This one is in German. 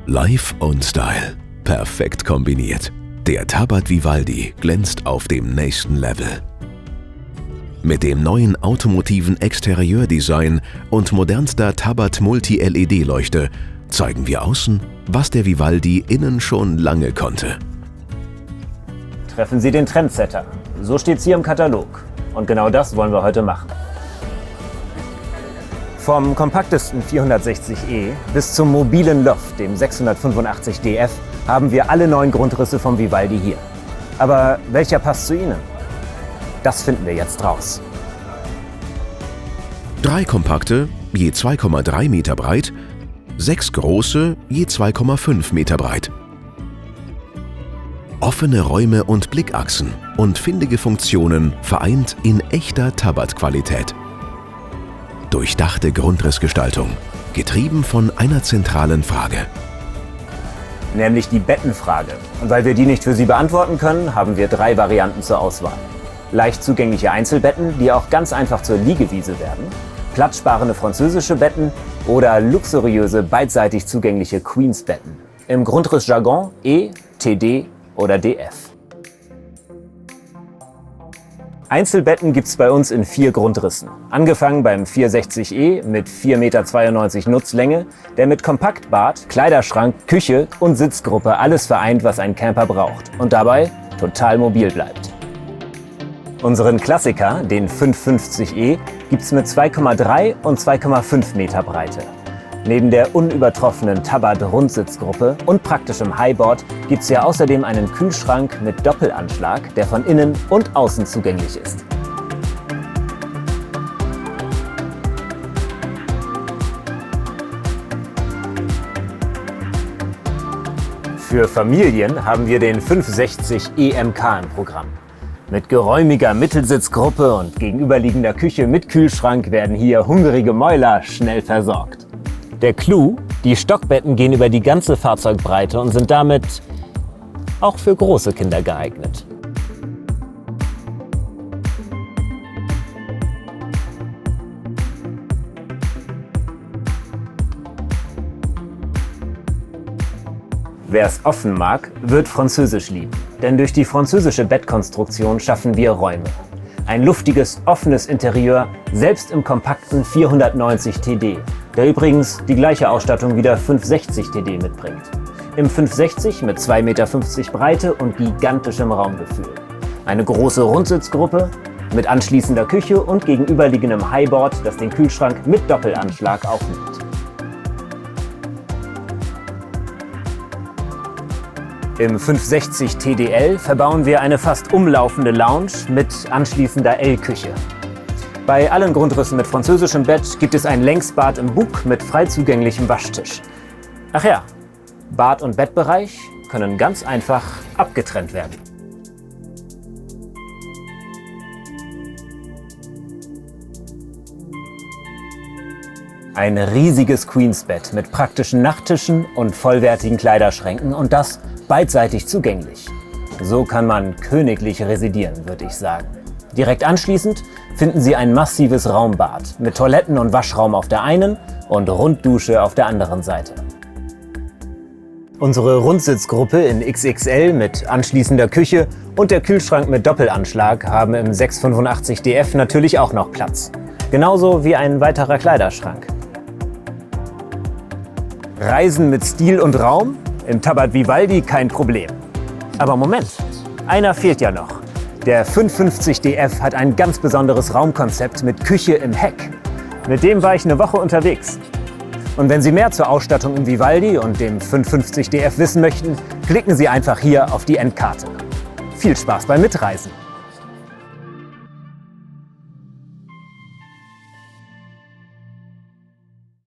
Life und Style. Perfekt kombiniert. Der Tabat Vivaldi glänzt auf dem nächsten Level. Mit dem neuen automotiven Exterieurdesign und modernster Tabat Multi-LED-Leuchte zeigen wir außen, was der Vivaldi innen schon lange konnte. Treffen Sie den Trendsetter. So steht's hier im Katalog. Und genau das wollen wir heute machen. Vom kompaktesten 460e bis zum mobilen Loft, dem 685 DF, haben wir alle 9 Grundrisse vom Vivaldi hier. Aber welcher passt zu Ihnen? Das finden wir jetzt raus. 3 kompakte, je 2,3 Meter breit, 6 große, je 2,5 Meter breit. Offene Räume und Blickachsen und findige Funktionen vereint in echter Tabat-Qualität. Durchdachte Grundrissgestaltung, getrieben von einer zentralen Frage. Nämlich die Bettenfrage. Und weil wir die nicht für Sie beantworten können, haben wir 3 Varianten zur Auswahl. Leicht zugängliche Einzelbetten, die auch ganz einfach zur Liegewiese werden, platzsparende französische Betten oder luxuriöse, beidseitig zugängliche Queens-Betten. Im Grundrissjargon E, TD oder DF. Einzelbetten gibt es bei uns in 4 Grundrissen. Angefangen beim 460e mit 4,92 Meter Nutzlänge, der mit Kompaktbad, Kleiderschrank, Küche und Sitzgruppe alles vereint, was ein Camper braucht und dabei total mobil bleibt. Unseren Klassiker, den 550e, gibt es mit 2,3 und 2,5 Meter Breite. Neben der unübertroffenen Tabat-Rundsitzgruppe und praktischem Highboard gibt es ja außerdem einen Kühlschrank mit Doppelanschlag, der von innen und außen zugänglich ist. Für Familien haben wir den 560 EMK im Programm. Mit geräumiger Mittelsitzgruppe und gegenüberliegender Küche mit Kühlschrank werden hier hungrige Mäuler schnell versorgt. Der Clou: die Stockbetten gehen über die ganze Fahrzeugbreite und sind damit auch für große Kinder geeignet. Wer es offen mag, wird Französisch lieben. Denn durch die französische Bettkonstruktion schaffen wir Räume. Ein luftiges, offenes Interieur, selbst im kompakten 490 TD, der übrigens die gleiche Ausstattung wie der 560 TD mitbringt. Im 560 mit 2,50 Meter Breite und gigantischem Raumgefühl. Eine große Rundsitzgruppe mit anschließender Küche und gegenüberliegendem Highboard, das den Kühlschrank mit Doppelanschlag aufnimmt. Im 560 TDL verbauen wir eine fast umlaufende Lounge mit anschließender L-Küche. Bei allen Grundrissen mit französischem Bett gibt es ein Längsbad im Bug mit frei zugänglichem Waschtisch. Ach ja, Bad- und Bettbereich können ganz einfach abgetrennt werden. Ein riesiges Queensbett mit praktischen Nachttischen und vollwertigen Kleiderschränken und das beidseitig zugänglich. So kann man königlich residieren, würde ich sagen. Direkt anschließend finden Sie ein massives Raumbad mit Toiletten und Waschraum auf der einen und Runddusche auf der anderen Seite. Unsere Rundsitzgruppe in XXL mit anschließender Küche und der Kühlschrank mit Doppelanschlag haben im 685 DF natürlich auch noch Platz. Genauso wie ein weiterer Kleiderschrank. Reisen mit Stil und Raum? Im Tabat Vivaldi kein Problem. Aber Moment, einer fehlt ja noch. Der 550 DF hat ein ganz besonderes Raumkonzept mit Küche im Heck. Mit dem war ich eine Woche unterwegs. Und wenn Sie mehr zur Ausstattung im Vivaldi und dem 550 DF wissen möchten, klicken Sie einfach hier auf die Endkarte. Viel Spaß beim Mitreisen!